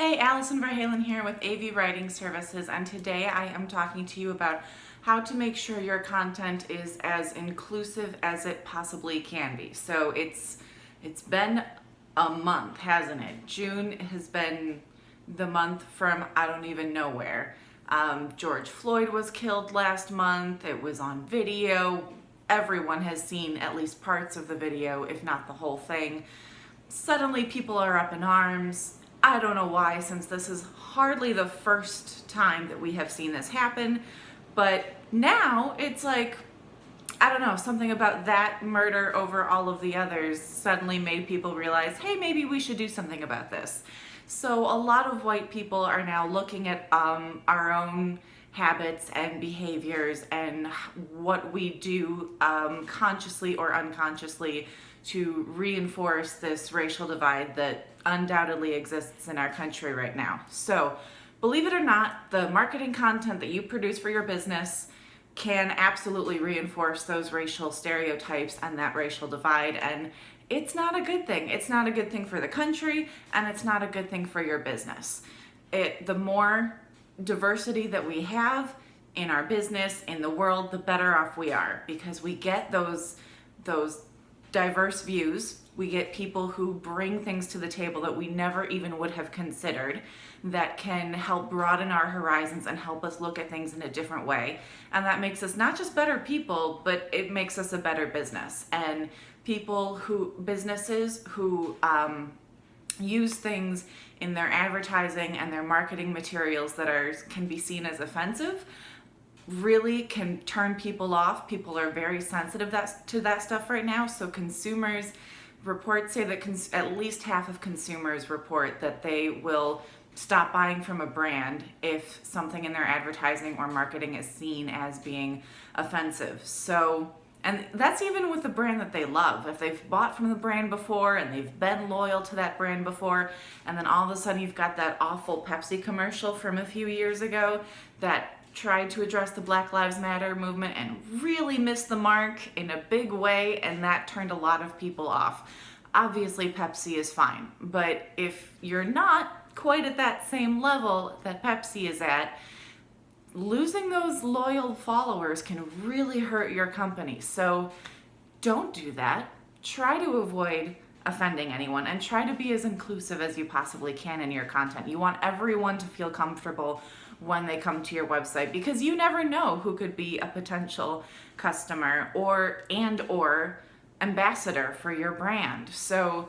Hey, Allison Verhalen here with AV Writing Services, and today I am talking to you about how to make sure your content is as inclusive as it possibly can be. So it's been a month, hasn't it? June has been the month from I don't even know where. George Floyd was killed last month. It was on video. Everyone has seen at least parts of the video, if not the whole thing. Suddenly people are up in arms. I don't know why, since this is hardly the first time that we have seen this happen, but now it's like, I don't know, something about that murder over all of the others suddenly made people realize, hey, maybe we should do something about this. So a lot of white people are now looking at our own habits and behaviors and what we do consciously or unconsciously to reinforce this racial divide that undoubtedly exists in our country right now. So, believe it or not, the marketing content that you produce for your business can absolutely reinforce those racial stereotypes and that racial divide, and it's not a good thing. It's not a good thing for the country, and it's not a good thing for your business. The more diversity that we have in our business, in the world, the better off we are, because we get those diverse views. We get people who bring things to the table that we never even would have considered, that can help broaden our horizons and help us look at things in a different way. And that makes us not just better people, but it makes us a better business. And businesses who use things in their advertising and their marketing materials that can be seen as offensive really can turn people off. People are very sensitive to that stuff right now. So reports say that at least half of consumers report that they will stop buying from a brand if something in their advertising or marketing is seen as being offensive. So, and that's even with the brand that they love. If they've bought from the brand before and they've been loyal to that brand before, and then all of a sudden you've got that awful Pepsi commercial from a few years ago that tried to address the Black Lives Matter movement and really missed the mark in a big way, and that turned a lot of people off. Obviously, Pepsi is fine, but if you're not quite at that same level that Pepsi is at, losing those loyal followers can really hurt your company. So don't do that. Try to avoid offending anyone and try to be as inclusive as you possibly can in your content. You want everyone to feel comfortable when they come to your website, because you never know who could be a potential customer or ambassador for your brand. So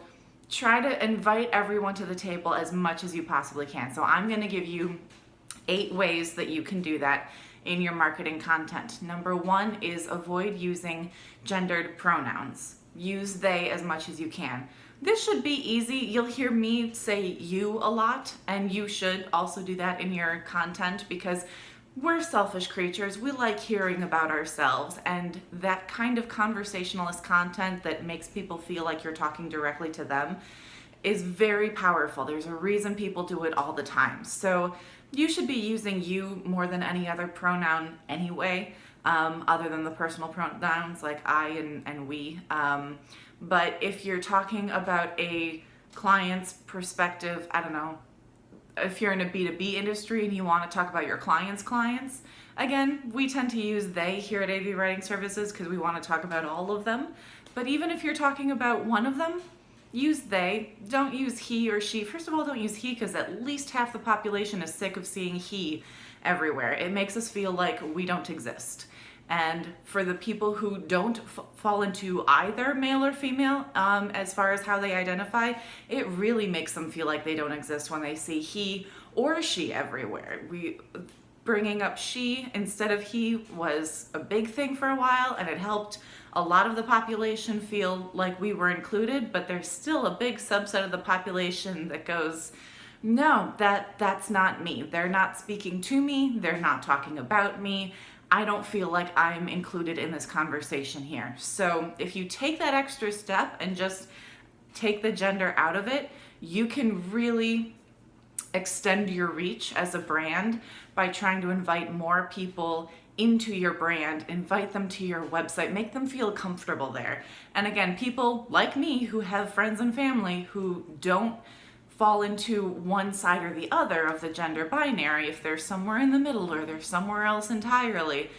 try to invite everyone to the table as much as you possibly can. So I'm going to give you 8 ways that you can do that in your marketing content. Number 1 is avoid using gendered pronouns. Use they as much as you can. This should be easy. You'll hear me say you a lot, and you should also do that in your content, because we're selfish creatures. We like hearing about ourselves, and that kind of conversationalist content that makes people feel like you're talking directly to them is very powerful. There's a reason people do it all the time. So you should be using you more than any other pronoun anyway, other than the personal pronouns like I and we. But if you're talking about a client's perspective, I don't know, if you're in a B2B industry and you want to talk about your clients, again, we tend to use they here at AV Writing Services because we want to talk about all of them. But even if you're talking about one of them, use they. Don't use he or she. First of all, don't use he, because at least half the population is sick of seeing he everywhere. It makes us feel like we don't exist. And for the people who don't fall into either male or female, as far as how they identify, it really makes them feel like they don't exist when they see he or she everywhere. Bringing up she instead of he was a big thing for a while, and it helped a lot of the population feel like we were included, but there's still a big subset of the population that goes, no, that's not me. They're not speaking to me. They're not talking about me. I don't feel like I'm included in this conversation here. So if you take that extra step and just take the gender out of it, you can really extend your reach as a brand by trying to invite more people into your brand, invite them to your website, make them feel comfortable there. And again, people like me who have friends and family who don't fall into one side or the other of the gender binary, if they're somewhere in the middle or they're somewhere else entirely,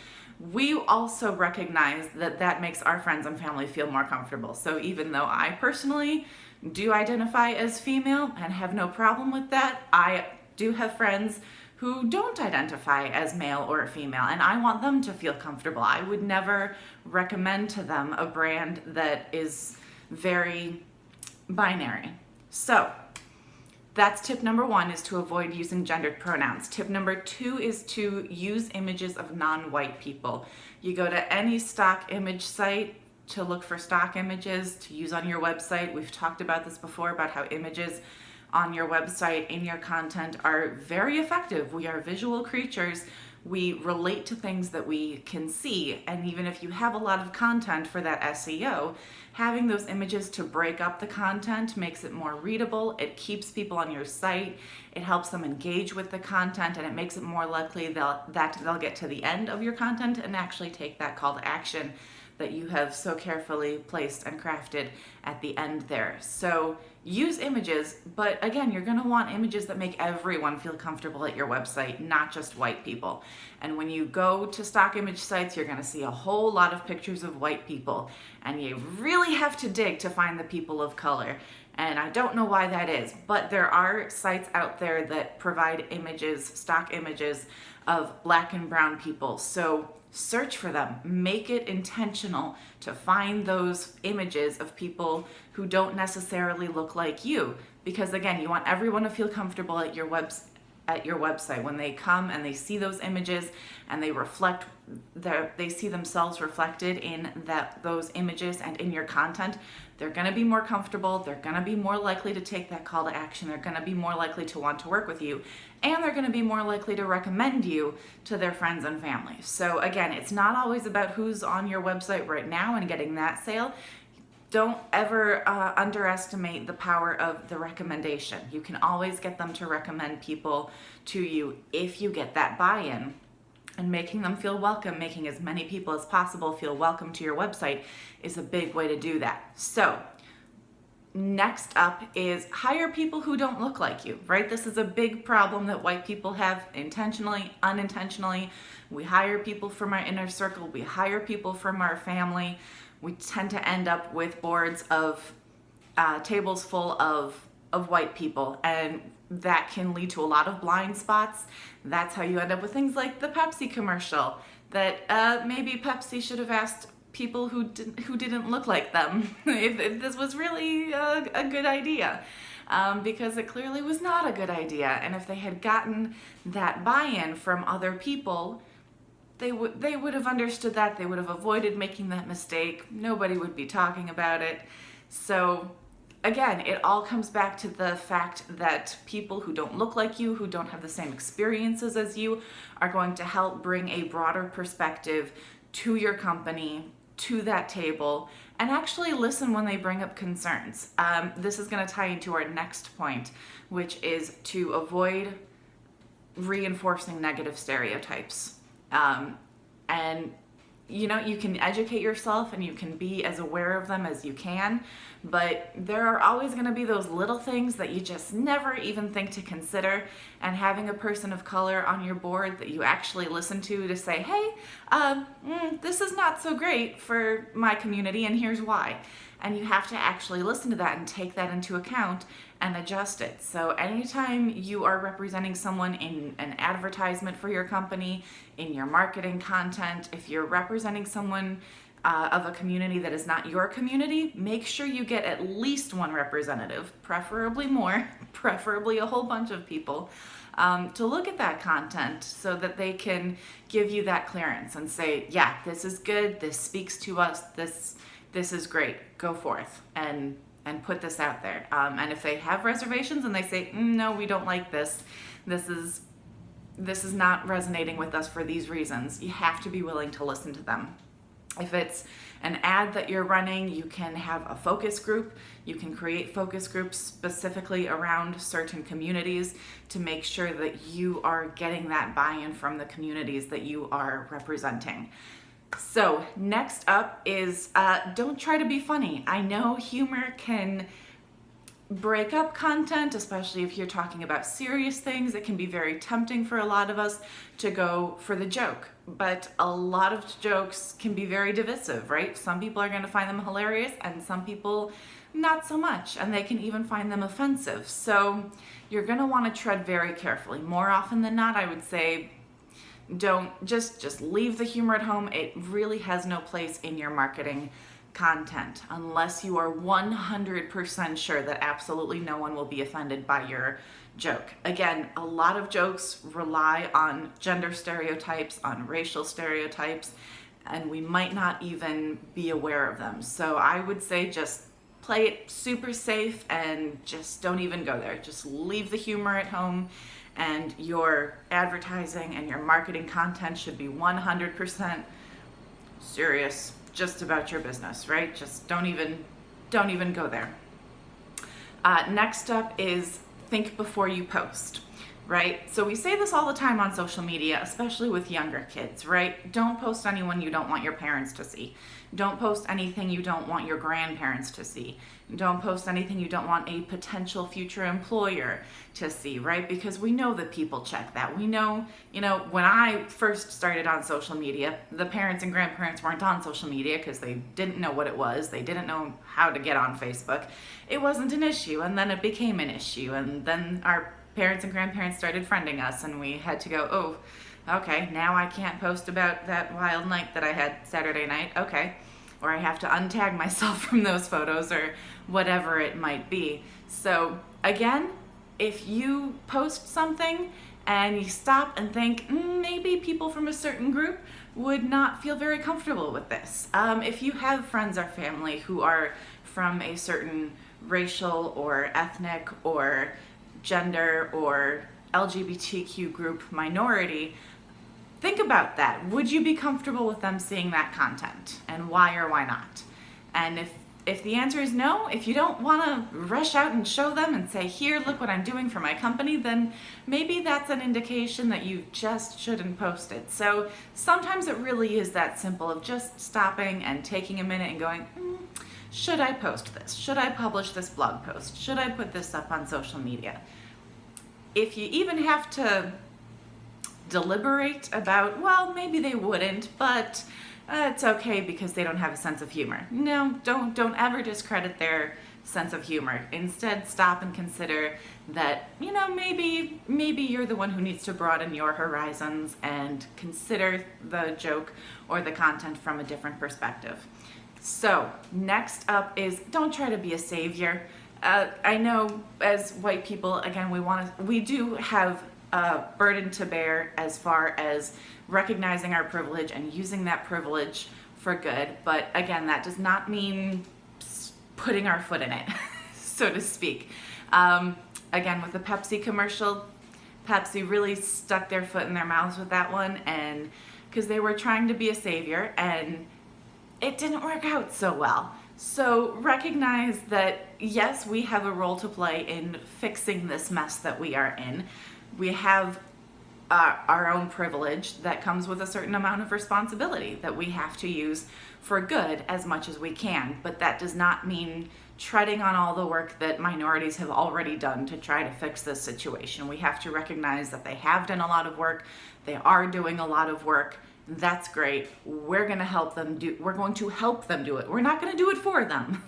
we also recognize that that makes our friends and family feel more comfortable. So even though I personally do identify as female and have no problem with that, I do have friends who don't identify as male or female, and I want them to feel comfortable. I would never recommend to them a brand that is very binary. So that's tip number 1, is to avoid using gendered pronouns. Tip number 2 is to use images of non-white people. You go to any stock image site to look for stock images to use on your website. We've talked about this before, about how images on your website, in your content, are very effective. We are visual creatures. We relate to things that we can see, and even if you have a lot of content for that SEO, having those images to break up the content makes it more readable. It keeps people on your site. It helps them engage with the content, and it makes it more likely that they'll get to the end of your content and actually take that call to action that you have so carefully placed and crafted at the end there. So use images, but again, you're gonna want images that make everyone feel comfortable at your website, not just white people. And when you go to stock image sites, you're gonna see a whole lot of pictures of white people, and you really have to dig to find the people of color. And I don't know why that is, but there are sites out there that provide images, stock images of black and brown people. So search for them. Make it intentional to find those images of people who don't necessarily look like you. Because again, you want everyone to feel comfortable at your website. When they come and they see those images and they see themselves reflected in those images and in your content, they're going to be more comfortable. They're going to be more likely to take that call to action. They're going to be more likely to want to work with you, and they're going to be more likely to recommend you to their friends and family. So again, it's not always about who's on your website right now and getting that sale. Don't ever underestimate the power of the recommendation. You can always get them to recommend people to you if you get that buy-in. And making them feel welcome, making as many people as possible feel welcome to your website, is a big way to do that. So next up is hire people who don't look like you, right? This is a big problem that white people have, intentionally, unintentionally. We hire people from our inner circle. We hire people from our family. We tend to end up with boards of tables full of white people, and that can lead to a lot of blind spots. That's how you end up with things like the Pepsi commercial, that maybe Pepsi should have asked people who didn't look like them if this was really a good idea, because it clearly was not a good idea. And if they had gotten that buy-in from other people, they would have understood that. They would have avoided making that mistake. Nobody would be talking about it. So again, it all comes back to the fact that people who don't look like you, who don't have the same experiences as you, are going to help bring a broader perspective to your company, to that table, and actually listen when they bring up concerns. This is going to tie into our next point, which is to avoid reinforcing negative stereotypes. And you know, you can educate yourself and you can be as aware of them as you can, but there are always going to be those little things that you just never even think to consider. And having a person of color on your board that you actually listen to say, hey, this is not so great for my community, and here's why. And you have to actually listen to that and take that into account and adjust it. So anytime you are representing someone in an advertisement for your company, in your marketing content, if you're representing someone of a community that is not your community, make sure you get at least one representative, preferably more, preferably a whole bunch of people, to look at that content so that they can give you that clearance and say, yeah, this is good, this speaks to us, this is great, go forth and put this out there. And if they have reservations and they say, no, we don't like this is not resonating with us for these reasons, you have to be willing to listen to them. If it's an ad that you're running, you can have a focus group. You can create focus groups specifically around certain communities to make sure that you are getting that buy-in from the communities that you are representing. So next up is don't try to be funny. I know humor can break up content, especially if you're talking about serious things. It can be very tempting for a lot of us to go for the joke, but a lot of jokes can be very divisive, right? Some people are going to find them hilarious and some people not so much, and they can even find them offensive. So you're going to want to tread very carefully. More often than not, I would say don't just leave the humor at home. It really has no place in your marketing content unless you are 100% sure that absolutely no one will be offended by your joke. Again, a lot of jokes rely on gender stereotypes, on racial stereotypes, and we might not even be aware of them. So I would say just play it super safe and just don't even go there. Just leave the humor at home, and your advertising and your marketing content should be 100% serious just about your business, right? Just don't even go there. Next up is think before you post, right? So we say this all the time on social media, especially with younger kids, right? Don't post anyone you don't want your parents to see. Don't post anything you don't want your grandparents to see. Don't post anything you don't want a potential future employer to see, right? Because we know that people check that. We know, when I first started on social media, the parents and grandparents weren't on social media because they didn't know what it was. They didn't know how to get on Facebook. It wasn't an issue, and then it became an issue, and then our parents and grandparents started friending us, and we had to go, oh, okay, now I can't post about that wild night that I had Saturday night, okay. Or I have to untag myself from those photos or whatever it might be. So again, if you post something and you stop and think, maybe people from a certain group would not feel very comfortable with this. If you have friends or family who are from a certain racial or ethnic or gender or LGBTQ group minority, think about that. Would you be comfortable with them seeing that content, and why or why not? And if the answer is no, if you don't want to rush out and show them and say, here, look what I'm doing for my company, then maybe that's an indication that you just shouldn't post it. So sometimes it really is that simple of just stopping and taking a minute and going, should I post this? Should I publish this blog post? Should I put this up on social media? If you even have to deliberate about, well, maybe they wouldn't, but it's okay because they don't have a sense of humor. No, don't ever discredit their sense of humor. Instead, stop and consider that, maybe you're the one who needs to broaden your horizons and consider the joke or the content from a different perspective. So next up is don't try to be a savior. I know as white people, again, we do have a burden to bear as far as recognizing our privilege and using that privilege for good. But again, that does not mean putting our foot in it, so to speak. Again, with the Pepsi commercial, Pepsi really stuck their foot in their mouths with that one, and because they were trying to be a savior and it didn't work out so well. So recognize that, yes, we have a role to play in fixing this mess that we are in. We have our own privilege that comes with a certain amount of responsibility that we have to use for good as much as we can. But that does not mean treading on all the work that minorities have already done to try to fix this situation. We have to recognize that they have done a lot of work. They are doing a lot of work. That's great. We're going to help them do it. We're not going to do it for them.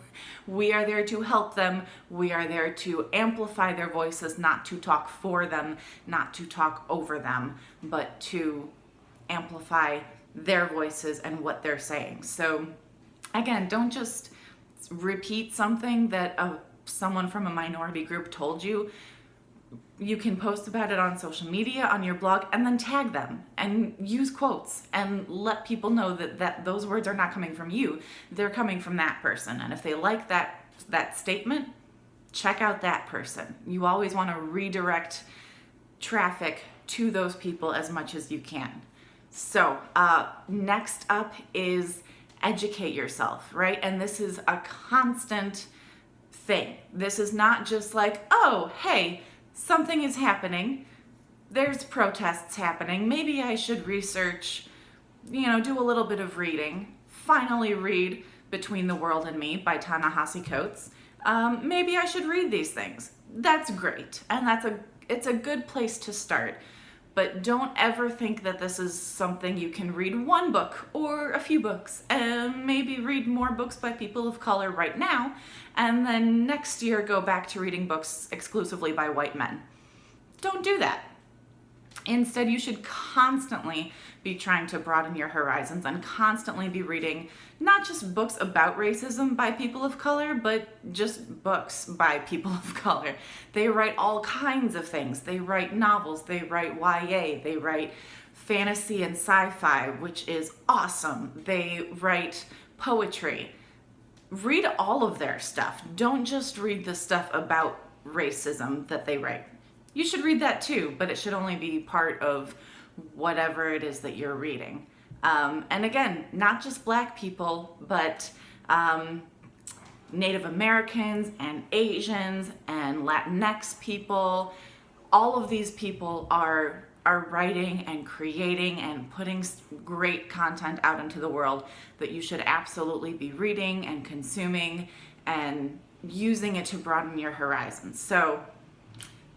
We are there to help them. We are there to amplify their voices, not to talk for them, not to talk over them, but to amplify their voices and what they're saying. So again, don't just repeat something that someone from a minority group told you. You can post about it on social media, on your blog, and then tag them and use quotes and let people know that those words are not coming from you. They're coming from that person. And if they like that statement, check out that person. You always want to redirect traffic to those people as much as you can. So next up is educate yourself, right? And this is a constant thing. This is not just like, oh, hey, something is happening. There's protests happening. Maybe I should research, do a little bit of reading. Finally read Between the World and Me by Ta-Nehisi Coates. maybe I should read these things. That's great, and it's a good place to start. But don't ever think that this is something you can read one book or a few books and maybe read more books by people of color right now, and then next year go back to reading books exclusively by white men. Don't do that. Instead, you should constantly be trying to broaden your horizons and constantly be reading not just books about racism by people of color, but just books by people of color. They write all kinds of things. They write novels, they write YA, they write fantasy and sci-fi, which is awesome. They write poetry. Read all of their stuff. Don't just read the stuff about racism that they write. You should read that too, but it should only be part of whatever it is that you're reading. And again, not just Black people, but Native Americans and Asians and Latinx people. All of these people are writing and creating and putting great content out into the world that you should absolutely be reading and consuming and using it to broaden your horizons. So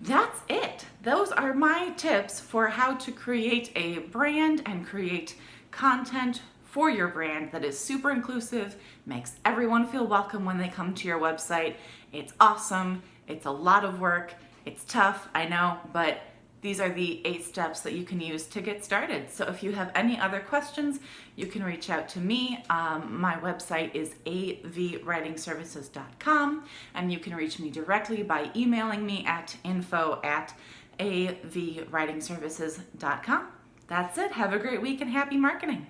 that's it. Those are my tips for how to create a brand and create content for your brand that is super inclusive, makes everyone feel welcome when they come to your website. It's awesome. It's a lot of work. It's tough, I know, but these are the 8 steps that you can use to get started. So if you have any other questions, you can reach out to me. My website is avwritingservices.com, and you can reach me directly by emailing me at info@avwritingservices.com. That's it. Have a great week and happy marketing.